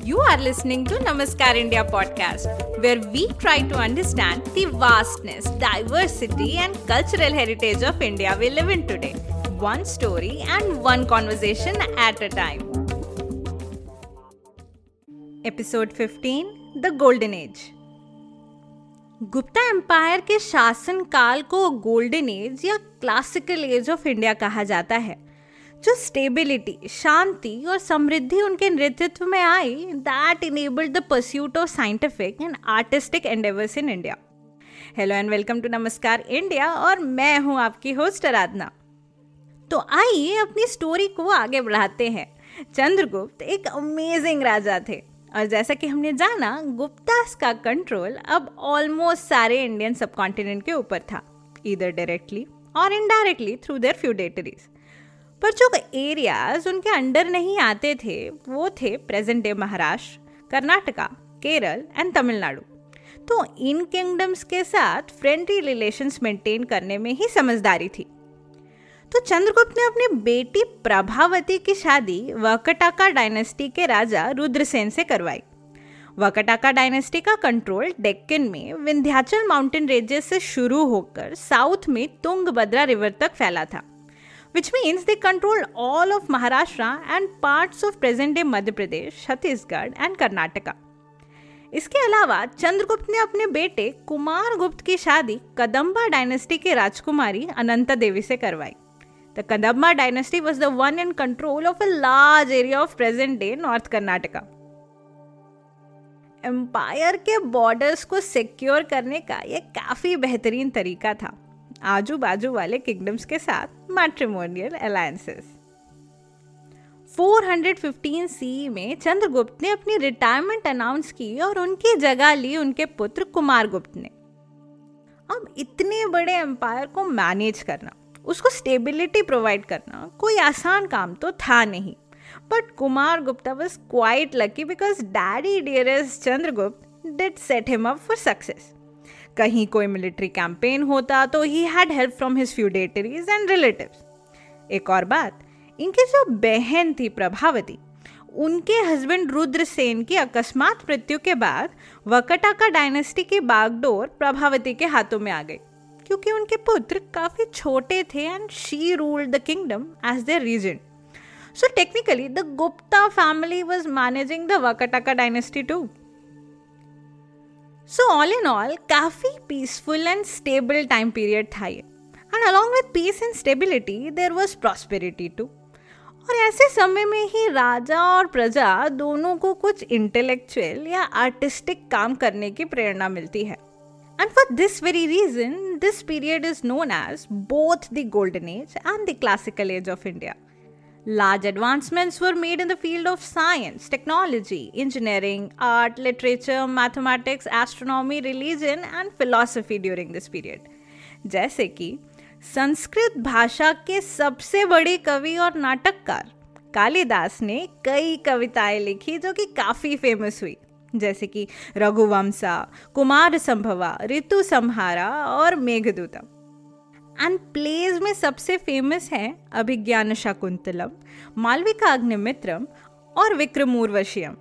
You are listening to Namaskar India podcast, where we try to understand the vastness, diversity, and cultural heritage of India we live in today. One story and one conversation at a time. Episode 15, The Golden Age. Gupta empire के शासन काल को golden age या classical age of India कहा जाता है, जो stability, शांति और समृद्धि उनके नेतृत्व में आई, that enabled the pursuit of scientific and artistic endeavours in India. Hello and welcome to Namaskar India, और मैं हूं आपकी होस्ट आराधना. तो आइए अपनी स्टोरी को आगे बढ़ाते हैं. चंद्रगुप्त एक अमेजिंग राजा थे, और जैसा कि हमने जाना, गुप्तास का कंट्रोल अब ऑलमोस्ट सारे इंडियन सबकॉन्टिनेंट के ऊपर था, ईदर डायरेक्टली और इनडायरेक्टली थ्रू देयर फ्यूडेटरीज. पर जो एरियाज उनके अंडर नहीं आते थे वो थे present day Maharashtra, Karnataka, Kerala and Tamil Nadu. तो इन किंगडम्स के साथ फ्रेंडली रिलेशंस मेंटेन करने में ही समझदारी थी. तो चंद्रगुप्त ने अपनी बेटी प्रभावती की शादी वकटाका डायनेस्टी के राजा रुद्रसेन से करवाई. वकटाका डायनेस्टी का कंट्रोल डेक्कन में विंध्याचल माउंटेन रेंजेस से शुरू होकर साउथ में तुंगभद्रा रिवर तक फैला था, which means they controlled all of Maharashtra and parts of present-day Madhya Pradesh, Chhattisgarh and Karnataka. इसके अलावा चंद्रगुप्त ने अपने बेटे कुमारगुप्त की शादी कदम्बा डायनेस्टी के राजकुमारी अनंता देवी से करवाई. The Kadamba dynasty was the one in control of a large area of present-day North Karnataka. Empire के बॉर्डर्स को सिक्योर करने का ये काफी बेहतरीन तरीका था, आजू बाजू वाले किंगडम्स के साथ मैट्रिमोनियल अलायंसेस. 415 सीई में चंद्रगुप्त ने अपनी रिटायरमेंट अनाउंस की और उनकी जगह ली उनके पुत्र कुमारगुप्त ने. अब इतने बड़े एम्पायर को मैनेज करना, उसको स्टेबिलिटी प्रोवाइड करना कोई आसान काम तो था नहीं. But Kumaragupta was quite lucky because daddy dearest Chandragupta did set him up for success. कहीं कोई मिलिट्री कैंपेन होता तो ही had help from his feudatories and relatives. एक और बात, इनकी जो बहन थी प्रभावती, उनके हस्बैंड रुद्रसेन की अकस्मात मृत्यु के बाद वकटाका डायनेस्टी की बागडोर प्रभावती के हाथों में आ गई, क्योंकि उनके पुत्र काफी छोटे थे and she ruled the kingdom as their regent. So technically the Gupta family was managing the Vakataka dynasty too. So all in all, काफी peaceful and stable time period था ये. And along with peace and stability, there was prosperity too. और ऐसे समय में ही राजा और प्रजा दोनों को कुछ intellectual या artistic काम करने की प्रेरणा मिलती है. And for this very reason, this period is known as both the Golden Age and the Classical Age of India. Large advancements were made in the field of science, technology, engineering, art, literature, mathematics, astronomy, religion and philosophy during this period. जैसे कि संस्कृत भाषा के सबसे बड़े कवि और नाटककार कालिदास ने कई कविताएं लिखी जो कि काफ़ी फेमस हुई, जैसे कि रघुवंशा, कुमार संभवा, ऋतु संहारा और मेघदूतम. एंड प्लेज में सबसे फेमस है अभिज्ञान शाकुंतलम, मालविका अग्निमित्रम और Vikramorvashiyam.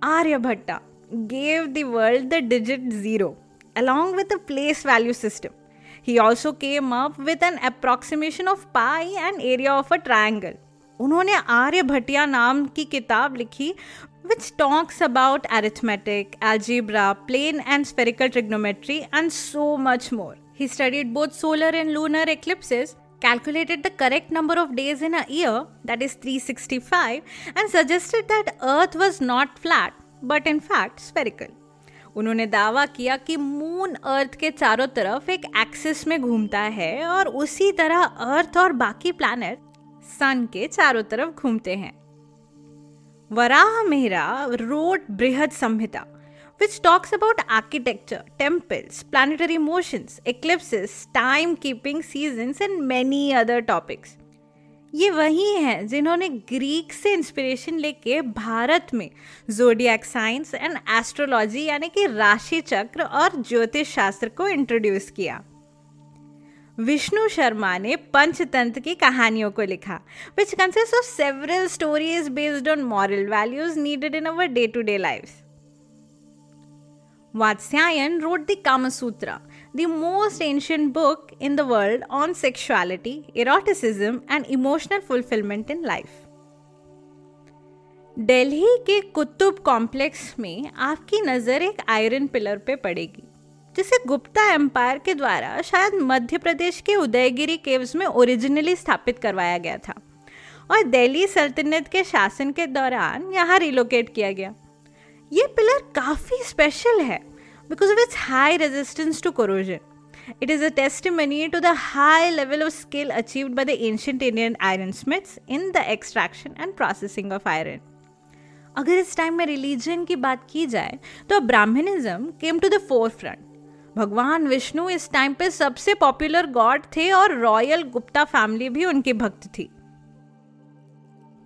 Aryabhatta gave the world the digit 0 along with a place value system. He also came up with an approximation of pi and area of a triangle. उन्होंने आर्यभट्टिया नाम की किताब लिखी which talks about arithmetic, algebra, plane and spherical trigonometry and so much more. He studied both solar and lunar eclipses, calculated the correct number of days in a year, that is 365, and suggested that Earth was not flat, but in fact spherical. उन्होंने दावा किया कि moon earth के चारों तरफ एक axis में घूमता है और उसी तरह अर्थ और बाकी प्लैनेट सन के चारों तरफ घूमते हैं. वराह मिहिरा wrote बृहद संहिता, which talks about architecture, temples, planetary motions, eclipses, time-keeping seasons and many other topics. ये वही हैं जिन्होंने ग्रीक से इंस्पिरेशन लेके भारत में ज़ोडिएक साइंस एंड एस्ट्रोलॉजी यानी कि राशि चक्र और ज्योतिष शास्त्र को इंट्रोड्यूस किया. विष्णु शर्मा ने पंचतंत्र की कहानियों को लिखा, which consists of several stories based on moral values needed in our day-to-day lives. Vatsyayan wrote the Kama Sutra, the most ancient book in the world on sexuality, eroticism and emotional fulfillment in life. Delhi के Qutub complex में आपकी नज़र एक iron pillar पे पड़ेगी, जिसे Gupta empire के द्वारा शायद मध्य प्रदेश के उदयगिरी केव्स में ओरिजिनली स्थापित करवाया गया था और दिल्ली सल्तनत के शासन के दौरान यहाँ रिलोकेट किया गया। ये पिलर काफ़ी स्पेशल है because of its high resistance to corrosion. It is a testimony to the high level of skill achieved by the ancient Indian ironsmiths in the extraction and processing of iron. अगर इस time में religion की बात की जाए तो Brahmanism came to the forefront. भगवान विष्णु इस टाइम पे सबसे पॉपुलर गॉड थे और रॉयल गुप्ता फैमिली भी उनकी भक्त थी.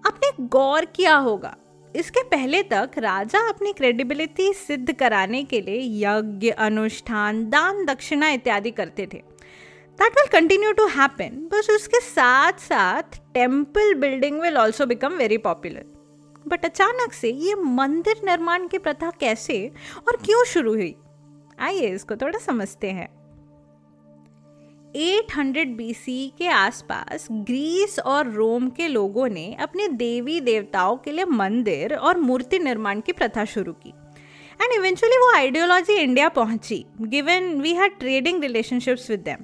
आपने गौर किया होगा, इसके पहले तक राजा अपनी क्रेडिबिलिटी सिद्ध कराने के लिए यज्ञ, अनुष्ठान, दान, दक्षिणा इत्यादि करते थे. That will continue to happen, बस उसके साथ साथ temple building will also become very popular. But अचानक से ये मंदिर निर्माण की प्रथा कैसे और क्यों शुरू हुई, आइए इसको थोड़ा समझते हैं. 800 BC के आसपास ग्रीस और रोम के लोगों ने अपने देवी देवताओं के लिए मंदिर और मूर्ति निर्माण की प्रथा शुरू की. एंड इवेंचुअली वो आइडियोलॉजी इंडिया पहुंची, given we had trading relationships with them.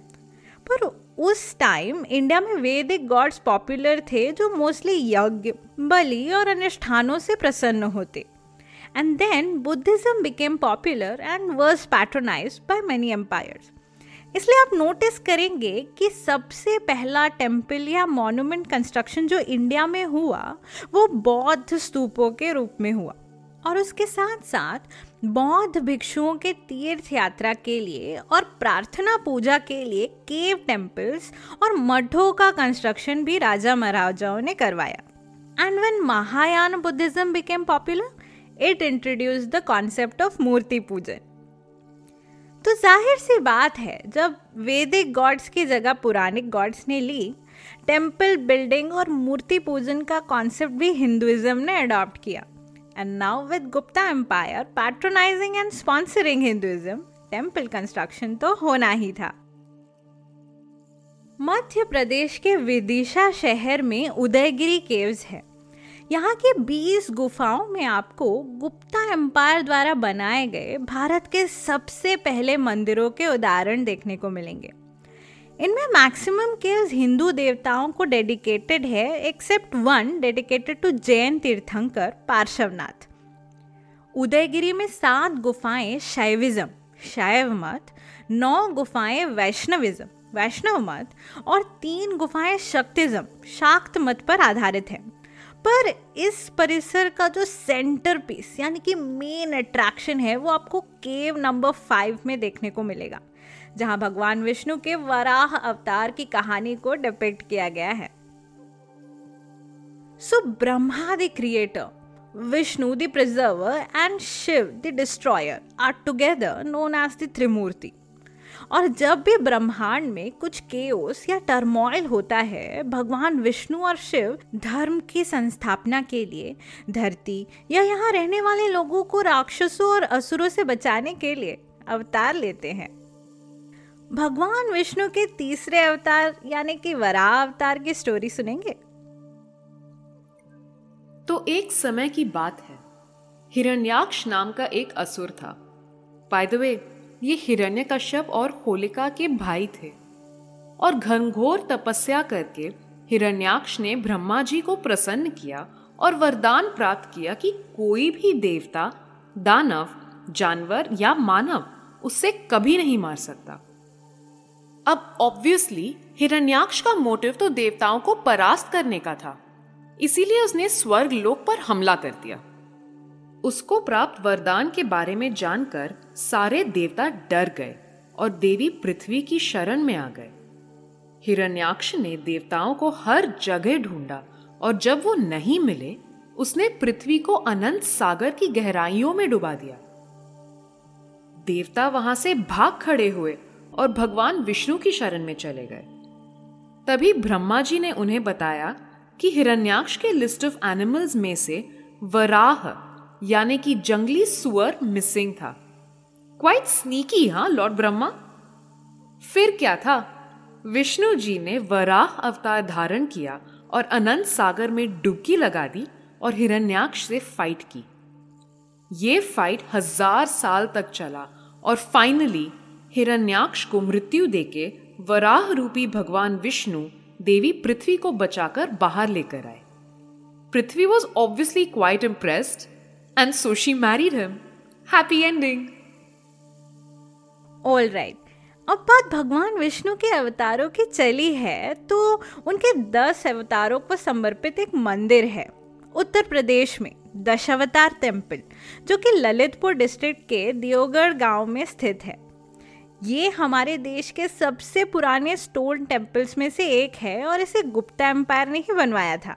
पर उस टाइम इंडिया में वैदिक गॉड्स पॉपुलर थे जो मोस्टली यज्ञ, बलि और अनुष्ठानों से प्रसन्न होते. And then Buddhism became popular and was patronised by many empires. इसलिए आप नोटिस करेंगे कि सबसे पहला टेम्पल या मॉन्यूमेंट कंस्ट्रक्शन जो इंडिया में हुआ वो बौद्ध स्तूपों के रूप में हुआ. और उसके साथ साथ बौद्ध भिक्षुओं के तीर्थ यात्रा के लिए और प्रार्थना पूजा के लिए केव टेम्पल्स और मठों का कंस्ट्रक्शन भी राजा महाराजाओं ने करवाया. And when Mahayana Buddhism became popular, it introduced the concept of murti pujan. तो जाहिर सी बात है, जब वैदिक गॉड्स की जगह पुरानिक गॉड्स ने ली, टेम्पल बिल्डिंग और मूर्ति पूजन का कॉन्सेप्ट भी हिंदुइज्म ने अडॉप्ट किया. And now with Gupta Empire patronizing and sponsoring Hinduism, temple construction तो होना ही था. मध्य प्रदेश के विदिशा शहर में उदयगिरी केव्स है. यहाँ की 20 गुफाओं में आपको गुप्ता एम्पायर द्वारा बनाए गए भारत के सबसे पहले मंदिरों के उदाहरण देखने को मिलेंगे. इनमें मैक्सिमम केव्स हिंदू देवताओं को डेडिकेटेड है, except one dedicated to Jain Tirthankara Parshvanath. Udayagiri में 7 गुफाएं शैविज्म, शैव मत, 9 गुफाएं वैष्णविज्म, वैष्णव मत और 3 गुफाएं शक्तिज्म, शाक्त मत पर आधारित है. पर इस परिसर का जो सेंटर पीस यानी कि मेन अट्रैक्शन है वो आपको केव नंबर 5 में देखने को मिलेगा, जहां भगवान विष्णु के वराह अवतार की कहानी को डिपिक्ट किया गया है. So Brahma the creator, Vishnu the preserver and Shiva the destroyer are together known as the Trimurti. और जब भी ब्रह्मांड में कुछ केओस या टर्मोइल होता है, भगवान विष्णु और शिव धर्म की संस्थापना के लिए धरती या यहाँ रहने वाले लोगों को राक्षसों और असुरों से बचाने के लिए अवतार लेते हैं. भगवान विष्णु के तीसरे अवतार यानी कि वराह अवतार की स्टोरी सुनेंगे. तो एक समय की बात है, हिरण्याक्ष नाम का एक असुर था. बाय द वे, ये हिरण्यकश्यप और होलिका के भाई थे. और घनघोर तपस्या करके हिरण्याक्ष ने ब्रह्मा जी को प्रसन्न किया और वरदान प्राप्त किया कि कोई भी देवता, दानव, जानवर या मानव उससे कभी नहीं मार सकता. अब ऑब्वियसली हिरण्याक्ष का मोटिव तो देवताओं को परास्त करने का था, इसीलिए उसने स्वर्ग लोक पर हमला कर दिया. उसको प्राप्त वरदान के बारे में जानकर सारे देवता डर गए और देवी पृथ्वी की शरण में आ गए. हिरण्याक्ष ने देवताओं को हर जगह ढूंढा और जब वो नहीं मिले, उसने पृथ्वी को अनंत सागर की गहराइयों में डुबा दिया. देवता वहां से भाग खड़े हुए और भगवान विष्णु की शरण में चले गए। तभी ब्रह्मा जी ने उन्हें बताया कि हिरण्याक्ष के लिस्ट ऑफ एनिमल्स में से वराह यानी कि जंगली सुअर मिसिंग था। क्वाइट स्नीकी, हाँ लॉर्ड ब्रह्मा। फिर क्या था, विष्णु जी ने वराह अवतार धारण किया और अनंत सागर में डुबकी लगा दी और हिरण्याक्ष से फाइट की। ये फाइट 1000 साल तक चला और फाइनली हिरण्याक्ष को मृत्यु देके वराह रूपी भगवान विष्णु देवी पृथ्वी को बचाकर बाहर लेकर आए। पृथ्वी was obviously quite impressed and so she married him. Happy ending. All right. अब बात भगवान विष्णु के अवतारों की चली है तो उनके 10 अवतारों को समर्पित एक मंदिर है उत्तर प्रदेश में, दशावतार टेम्पल, जो कि ललितपुर डिस्ट्रिक्ट के दियोगढ़ गांव में स्थित है। ये हमारे देश के सबसे पुराने स्टोन टेम्पल्स में से एक है और इसे गुप्ता एम्पायर ने ही बनवाया था।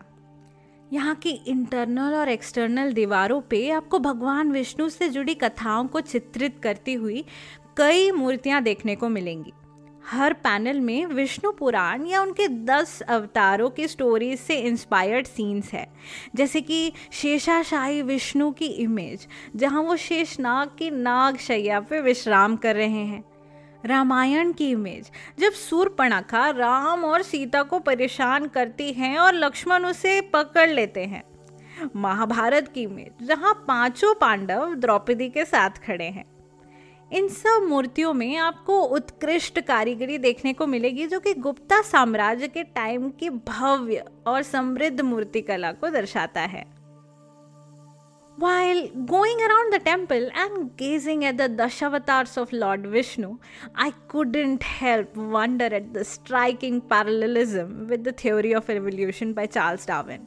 यहाँ की इंटरनल और एक्सटर्नल दीवारों पे आपको भगवान विष्णु से जुड़ी कथाओं को चित्रित करती हुई कई मूर्तियाँ देखने को मिलेंगी। हर पैनल में विष्णु पुराण या उनके 10 अवतारों की स्टोरीज से इंस्पायर्ड सीन्स है, जैसे कि शेषाशाही विष्णु की इमेज जहाँ वो शेषनाग की नागशैया पे विश्राम कर रहे हैं, रामायण की इमेज जब शूर्पणखा राम और सीता को परेशान करती हैं और लक्ष्मण उसे पकड़ लेते हैं, महाभारत की इमेज जहाँ 5 पांडव द्रौपदी के साथ खड़े हैं। इन सब मूर्तियों में आपको उत्कृष्ट कारीगरी देखने को मिलेगी जो कि गुप्ता साम्राज्य के टाइम की भव्य और समृद्ध मूर्ति कला को दर्शाता है। While going around the temple and gazing at the Dashavatars of Lord Vishnu, I couldn't help wonder at the striking parallelism with the theory of evolution by Charles Darwin.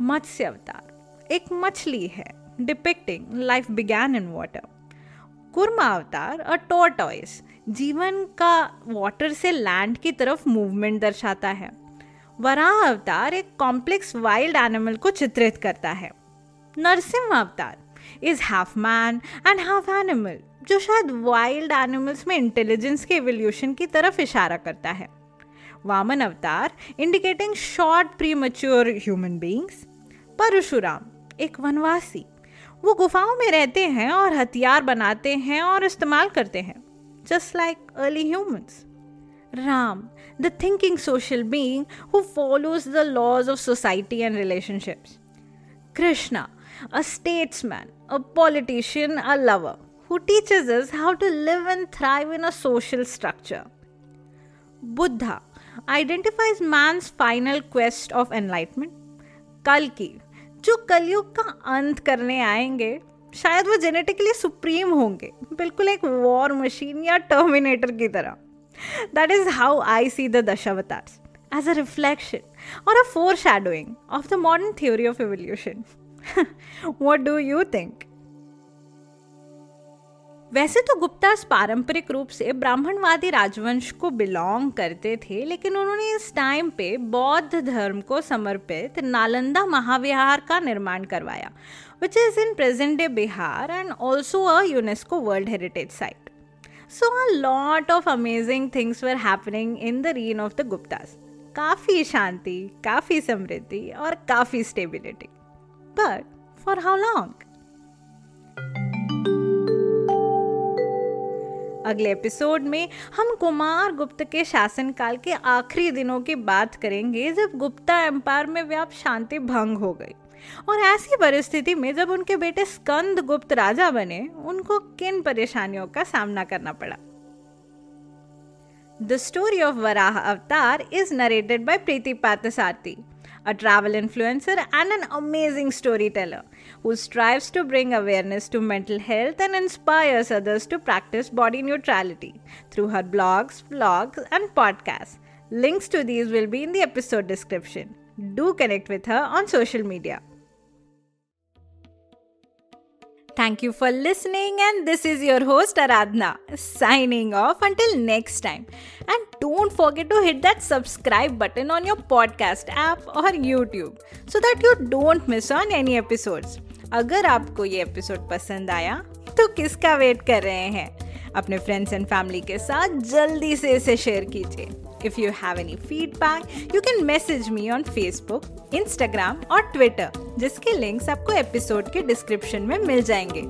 मत्स्य अवतार एक मछली है depicting life began in water. Kurma अवतार अ tortoise जीवन का water से land की तरफ मूवमेंट दर्शाता है। वराह अवतार एक कॉम्प्लेक्स वाइल्ड एनिमल को चित्रित करता है। Narasimha avatar is half man and half animal, जो शायद वाइल्ड एनिमल्स में इंटेलिजेंस के इवोल्यूशन की तरफ इशारा करता है। Vamana avatar indicating short premature human beings. Parashurama एक वनवासी, वो गुफाओं में रहते हैं और हथियार बनाते हैं और इस्तेमाल करते हैं, just like early humans. Ram the thinking social being who follows the laws of society and relationships. Krishna a statesman, a politician, a lover who teaches us how to live and thrive in a social structure. Buddha identifies man's final quest of enlightenment. Kalki, जो कलयुग का अंत करने आएंगे, शायद वो genetically supreme होंगे, बिल्कुल एक वॉर मशीन या टर्मिनेटर की तरह। That is how I see the Dashavatars, as a reflection or a foreshadowing of the modern theory of evolution. What do you think? वैसे तो गुप्तास पारंपरिक रूप से ब्राह्मणवादी राजवंश को बिलोंग करते थे, लेकिन उन्होंने इस टाइम पे बौद्ध धर्म को समर्पित नालंदा महाविहार का निर्माण करवाया, which is in present day Bihar and also a UNESCO World Heritage Site. So a lot of amazing things were happening in the reign of the Guptas. काफी शांति, काफी समृद्धि और काफी stability. But for how long? अगले episode में हम कुमार गुप्त के शासनकाल के आखिरी दिनों की बात करेंगे, जब गुप्ता एम्पायर में व्याप्त शांति भंग हो गई और ऐसी परिस्थिति में जब उनके बेटे स्कंद गुप्त राजा बने, उनको किन परेशानियों का सामना करना पड़ा। The story of Varaha Avatar is narrated by Preeti Parthasarathy, a travel influencer and an amazing storyteller who strives to bring awareness to mental health and inspires others to practice body neutrality through her blogs, vlogs, and podcasts. Links to these will be in the episode description. Do connect with her on social media. Thank you for listening, and this is your host Aradhna signing off until next time. And don't forget to hit that subscribe button on your podcast app or YouTube so that you don't miss on any episodes. अगर आपको ये episode पसंद आया तो किसका wait कर रहे हैं? अपने फ्रेंड्स एंड फैमिली के साथ जल्दी से इसे शेयर कीजिए। If you have any feedback you can message me on Facebook, Instagram और ट्विटर, जिसके लिंक्स आपको एपिसोड के डिस्क्रिप्शन में मिल जाएंगे।